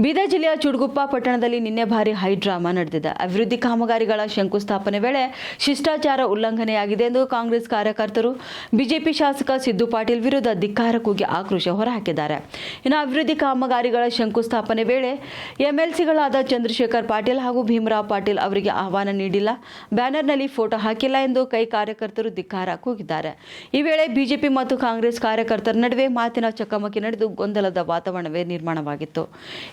ಬೀದರ್ ಜಿಲ್ಲೆಯ ಚುಡ್ಗುಪ್ಪ ಪಟ್ಟಣದಲ್ಲಿ ನಿನ್ನೆ ಭಾರಿ ಹೈ ಡ್ರಾಮಾ ನಡೆದಿದೆ. ಅಭಿವೃದ್ಧಿ ಕಾಮಗಾರಿಗಳ ಶಂಕುಸ್ಥಾಪನೆ ವೇಳೆ ಶಿಷ್ಟಾಚಾರ ಉಲ್ಲಂಘನೆಯಾಗಿದೆ ಎಂದು ಕಾಂಗ್ರೆಸ್ ಕಾರ್ಯಕರ್ತರು ಬಿಜೆಪಿ ಶಾಸಕ ಸಿದ್ದು ಪಾಟೀಲ್ ವಿರುದ್ಧ ಧಿಕ್ಕಾರ ಕೂಗಿ ಆಕ್ರೋಶ ಹೊರಹಾಕಿದ್ದಾರೆ. ಇನ್ನು ಅಭಿವೃದ್ಧಿ ಕಾಮಗಾರಿಗಳ ಶಂಕುಸ್ಥಾಪನೆ ವೇಳೆ ಎಂಎಲ್ಸಿಗಳಾದ ಚಂದ್ರಶೇಖರ್ ಪಾಟೀಲ್ ಹಾಗೂ ಭೀಮರಾವ್ ಪಾಟೀಲ್ ಅವರಿಗೆ ಆಹ್ವಾನ ನೀಡಿಲ್ಲ, ಬ್ಯಾನರ್ನಲ್ಲಿ ಫೋಟೋ ಹಾಕಿಲ್ಲ ಎಂದು ಕೈ ಕಾರ್ಯಕರ್ತರು ಧಿಕ್ಕಾರ ಕೂಗಿದ್ದಾರೆ. ಈ ವೇಳೆ ಬಿಜೆಪಿ ಮತ್ತು ಕಾಂಗ್ರೆಸ್ ಕಾರ್ಯಕರ್ತರ ನಡುವೆ ಮಾತಿನ ಚಕಮಕಿ ನಡೆದು ಗೊಂದಲದ ವಾತಾವರಣವೇ ನಿರ್ಮಾಣವಾಗಿತ್ತು.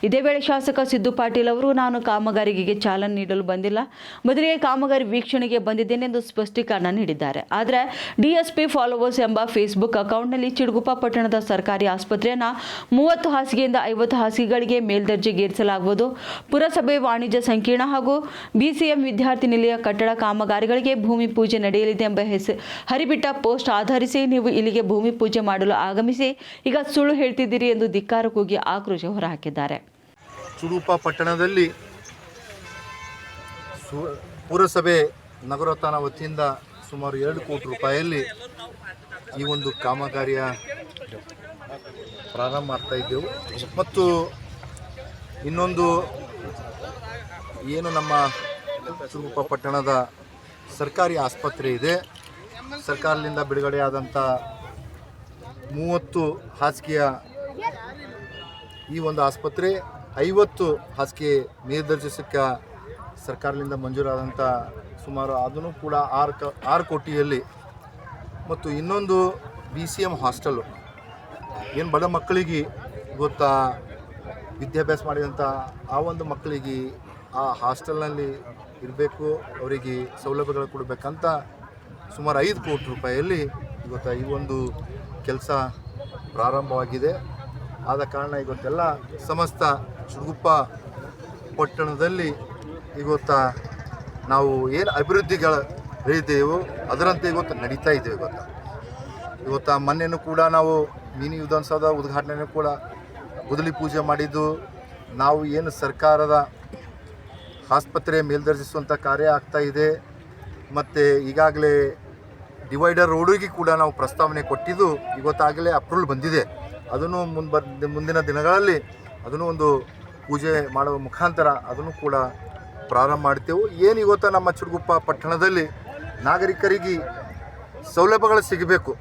ಇದೇ ವೇಳೆ ಶಾಸಕ ಸಿದ್ದು ಪಾಟೀಲ್ ಅವರು, ನಾನು ಕಾಮಗಾರಿಗೆ ಚಾಲನೆ ನೀಡಲು ಬಂದಿಲ್ಲ, ಬದಲಿಗೆ ಕಾಮಗಾರಿ ವೀಕ್ಷಣೆಗೆ ಬಂದಿದ್ದೇನೆ ಎಂದು ಸ್ಪಷ್ಟೀಕರಣ ನೀಡಿದ್ದಾರೆ. ಆದರೆ ಡಿಎಸ್ಪಿ ಫಾಲೋವರ್ಸ್ ಎಂಬ ಫೇಸ್ಬುಕ್ ಅಕೌಂಟ್ನಲ್ಲಿ ಚಿಡ್ಗುಪ್ಪ ಪಟ್ಟಣದ ಸರ್ಕಾರಿ ಆಸ್ಪತ್ರೆಯನ್ನು 30 ಹಾಸಿಗೆಯಿಂದ 50 ಹಾಸಿಗೆಗಳಿಗೆ ಮೇಲ್ದರ್ಜೆಗೇರಿಸಲಾಗುವುದು, ಪುರಸಭೆ ವಾಣಿಜ್ಯ ಸಂಕೀರ್ಣ ಹಾಗೂ ಬಿಸಿಎಂ ವಿದ್ಯಾರ್ಥಿ ನಿಲಯ ಕಟ್ಟಡ ಕಾಮಗಾರಿಗಳಿಗೆ ಭೂಮಿ ಪೂಜೆ ನಡೆಯಲಿದೆ ಎಂಬ ಹರಿಬಿಟ್ಟ ಪೋಸ್ಟ್ ಆಧರಿಸಿ ನೀವು ಇಲ್ಲಿಗೆ ಭೂಮಿ ಪೂಜೆ ಮಾಡಲು ಆಗಮಿಸಿ ಈಗ ಸುಳ್ಳು ಹೇಳ್ತಿದ್ದೀರಿ ಎಂದು ಧಿಕ್ಕಾರ ಕೂಗಿ ಆಕ್ರೋಶ ಹೊರಹಾಕಿದ್ದಾರೆ. ಚುಡುಪ ಪಟ್ಟಣದಲ್ಲಿ ಪುರಸಭೆ ನಗರೋತ್ಥಾನ ವತಿಯಿಂದ ಸುಮಾರು 2 ಕೋಟಿ ರೂಪಾಯಿಯಲ್ಲಿ ಈ ಒಂದು ಕಾಮಗಾರಿಯ ಪ್ರಾರಂಭ ಮಾಡ್ತಾ ಇದ್ದೆವು. ಮತ್ತು ಇನ್ನೊಂದು ಏನು ನಮ್ಮ ಚುಡುಪ ಪಟ್ಟಣದ ಸರ್ಕಾರಿ ಆಸ್ಪತ್ರೆ ಇದೆ, ಸರ್ಕಾರದಿಂದ ಬಿಡುಗಡೆಯಾದಂಥ 30 ಹಾಸಿಗೆಯ ಈ ಒಂದು ಆಸ್ಪತ್ರೆ 50 ಹಾಸಿಗೆ ಮೇಲ್ದರ್ಜೆಸಕ್ಕೆ ಸರ್ಕಾರದಿಂದ ಮಂಜೂರಾದಂಥ ಸುಮಾರು ಅದನ್ನು ಕೂಡ 6 ಕೋಟಿಯಲ್ಲಿ, ಮತ್ತು ಇನ್ನೊಂದು BCM ಹಾಸ್ಟೆಲು ಏನು ಬಡ ಮಕ್ಕಳಿಗೆ ಗೊತ್ತಾ ವಿದ್ಯಾಭ್ಯಾಸ ಮಾಡಿದಂಥ ಆ ಒಂದು ಮಕ್ಕಳಿಗೆ ಆ ಹಾಸ್ಟೆಲ್ನಲ್ಲಿ ಇರಬೇಕು, ಅವರಿಗೆ ಸೌಲಭ್ಯಗಳು ಕೊಡಬೇಕಂತ ಸುಮಾರು 5 ಕೋಟಿ ರೂಪಾಯಿಯಲ್ಲಿ ಇವತ್ತು ಈ ಒಂದು ಕೆಲಸ ಪ್ರಾರಂಭವಾಗಿದೆ. ಆದ ಕಾರಣ ಇವತ್ತೆಲ್ಲ ಸಮಸ್ತ ಚುಡ್ಗುಪ್ಪ ಪಟ್ಟಣದಲ್ಲಿ ಇವತ್ತು ನಾವು ಏನು ಅಭಿವೃದ್ಧಿಗಳು ಹೇಳಿದ್ದೇವೋ ಅದರಂತೆ ಇವತ್ತು ನಡೀತಾ ಇದ್ದೇವೆ. ಇವತ್ತು ಮೊನ್ನೆನೂ ಕೂಡ ನಾವು ಮಿನಿ ವಿಧಾನಸೌಧ ಉದ್ಘಾಟನೆ ಕೂಡ ಗುದ್ದಲಿ ಪೂಜೆ ಮಾಡಿದ್ದು, ನಾವು ಏನು ಸರ್ಕಾರದ ಆಸ್ಪತ್ರೆ ಮೇಲ್ದರ್ಜಿಸುವಂಥ ಕಾರ್ಯ ಆಗ್ತಾ ಇದೆ. ಮತ್ತು ಈಗಾಗಲೇ ಡಿವೈಡರ್ ರೋಡಿಗೆ ಕೂಡ ನಾವು ಪ್ರಸ್ತಾವನೆ ಕೊಟ್ಟಿದ್ದು ಇವತ್ತಾಗಲೇ ಅಪ್ರೂವಲ್ ಬಂದಿದೆ. ಅದನ್ನು ಮುಂದಿನ ದಿನಗಳಲ್ಲಿ ಅದನ್ನು ಒಂದು ಪೂಜೆ ಮಾಡುವ ಮುಖಾಂತರ ಅದನ್ನು ಕೂಡ ಪ್ರಾರಂಭ ಮಾಡ್ತೇವೆ. ಏನು ಇವತ್ತು ನಮ್ಮ ಚುಡ್ಗುಪ್ಪ ಪಟ್ಟಣದಲ್ಲಿ ನಾಗರಿಕರಿಗೆ ಸೌಲಭ್ಯಗಳು ಸಿಗಬೇಕು,